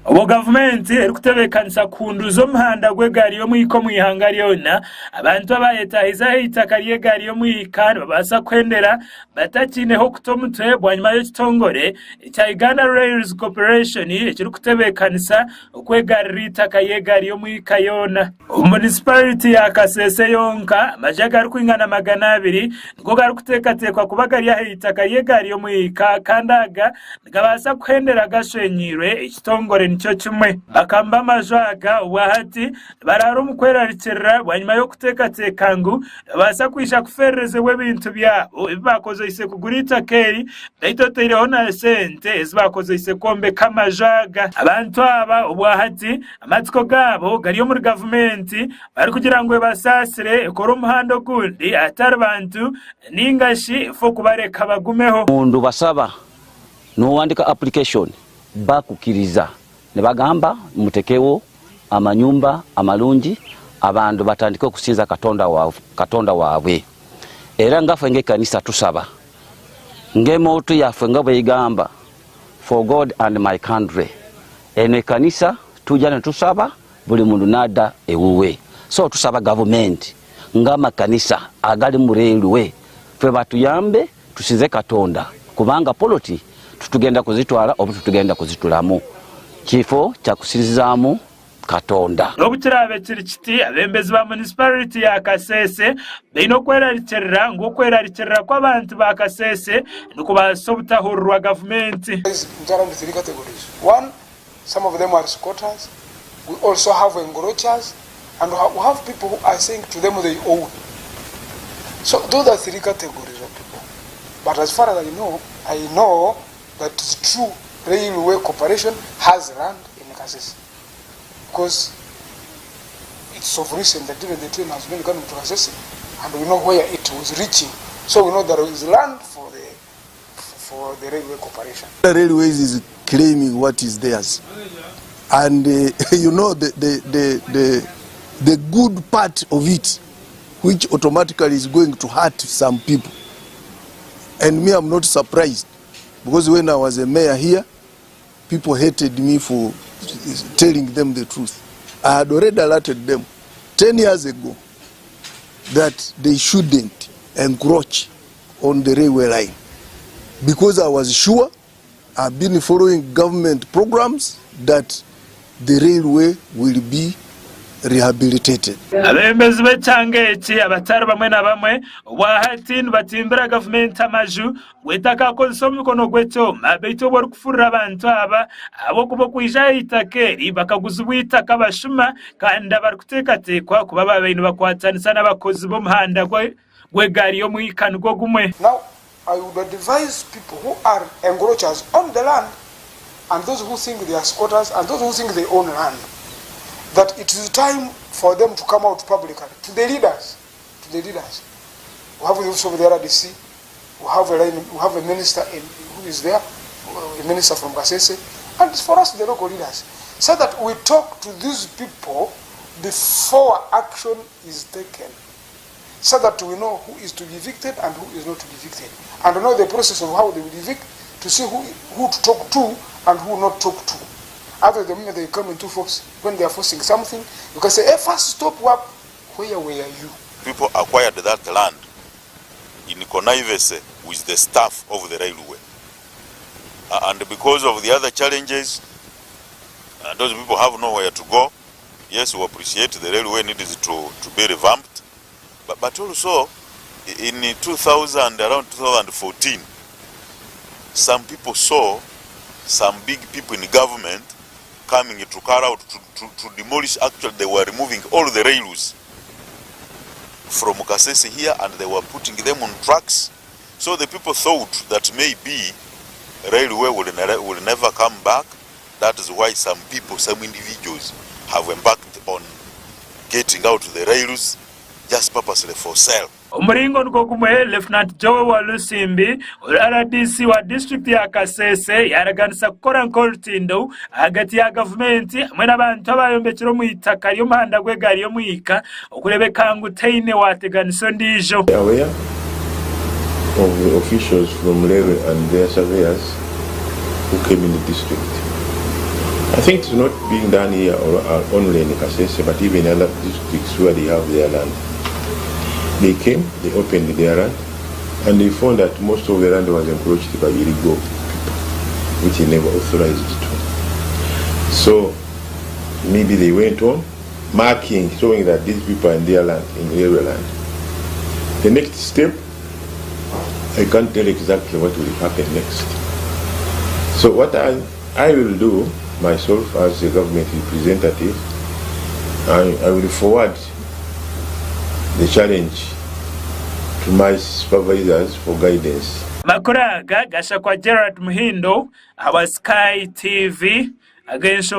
Ubu gavumenti eri kutebekanisa kunduza omuhanda gw'egaari y'omwika mu ihanga lyona abantu abayetahizaho eitaka ly'egaari y'omwika nibabaasa kwendera batakiineho kuta omutwe bwanyuma y'ekitongore ekya Uganda Rails Corporation ekiri kutebekanisa okwegarira eitaka y'egaari y'omwika yona. Municipality ya Kasese yonka amaju agari kwingana 200 nigo gari kuteekateekwa kuba garyaho eitaka ly'egaari y'omwika kandi aga nigabaasa kuhendera gashwenyirwe ekitongore nicho kimwe. Bakamba amaju aga obwahati barara omu kwerariikirira bwanyuma y'okuteekateeka ngu babaasa kwisha kufererezebwa ebintu byabo ebi bakozeise kugura eitaka eri baitu otaireho na sente ezi bakozeise kwombeka amaju aga. Abantu aba obwahati amatsiko gaabo gari omuri gavumenti bari kugira ngu ebasaasire ekore omuhanda ogundi atari bantu ningashi fo kubareka bagumeho. Mundu basaba n'owandika application bakukiriza ne bagamba mutekewo amanyumba amalungi abantu batandike okusinza katonda waabwe. Era ngafe ng'ekkanisa tusaba ng'emooto yaffe nga bw'egamba for God and my country. Eno ekkanisa tujja ne tusaba buli mundu n'adda ewuwe. So tusaba gavumenti ng'amakanisa agali mu railway ffe batuyambe tusinze katonda kubanga poloti tutugenda kuzitwala oba tutugenda kuzitulamu kifo kya kusinzizaamu katonda. Obukirabe kiri kiti abembezi ba municipality ya Kasese beino okwerariikirira ng'okwerariikirira kw'abantu ba Kasese nikubaasa obutahururwa gavumenti. Around 3 categories. One, some of them are squatters. We also have encroachers, and we have people who are saying to them they own. So those are 3 categories of people. But as far as I know that it's true Railway Corporation has land in Kasese. Because it's of recent that even the train has been coming to Kasese, and we know where it was reaching. So we know there is land for the Railway Corporation. The Railways is claiming what is theirs. And you know the good part of it, which automatically is going to hurt some people. And me, I'm not surprised, because when I was a mayor here, people hated me for telling them the truth. I had already alerted them 10 years ago that they shouldn't encroach on the railway line, because I was sure, I've been following government programs, that the railway will be rehabilitated. Abembezi b'ekyanga eki abatari bamwe na bamwe obwahati nibatimbira gavumenti amaju gw'ettaka akozesa omumikono gw'ekyoma baitu obu orikufurira abantu aba ab'okuba okwijaho eitaka eri bakaguzibwa eitaka bashuma kandi abarikuteekateekwa kuba babaire nibakwatanisa n'abakozi b'omuhanda gw'egaari y'omwika nigwo gumwe. Now, I would advise people who are encroachers on the land, and those who think they are squatters, and those who think they own land, that it is time for them to come out publicly to the leaders. We have the office of the RDC. We have a minister who is there, a minister from Kasese, and it's for us, the local leaders, so that we talk to these people before action is taken, so that we know who is to be evicted and who is not to be evicted, and to know the process of how they will evict, to see who to talk to and who not talk to. After the moment they come into force, when they are forcing something, you can say, hey, first stop work, where were you? People acquired that land in connivance with the staff of the railway. And because of the other challenges, those people have nowhere to go. Yes, we appreciate the railway needs to be revamped. But also, in around 2014, some people saw some big people in government coming to carry out to demolish. Actually, they were removing all the railways from Kasese here, and they were putting them on trucks. So the people thought that maybe railway will never come back. That is why some people, some individuals, have embarked on getting out the rails just purposely for sale. Umuringo niko kumwe Lieutenant Joe wa Lusimbi RDC wa district ya Kasese yaraganisa kukora nkorutindo hagati ya gavumenti hamwe n'abantu abayombekera mu itaka ly'omuhanda gw'egaari y'omwika okurebeka ngu taine wateganiso ndijo. Aware of the officials from railway and their surveyors who came in the district. I think it's not being done here only in Kasese, but even in other districts where they have their land. They came, they opened their land, and they found that most of the land was encroached by illegal people, which they never authorized to. So maybe they went on marking, showing that these people are in their land, in their land. The next step, I can't tell exactly what will happen next. So what I will do myself as a government representative, I will forward the challenge to my supervisors for guidance. Makuraga gasha kwa Gerard Muhindo, our Sky TV, against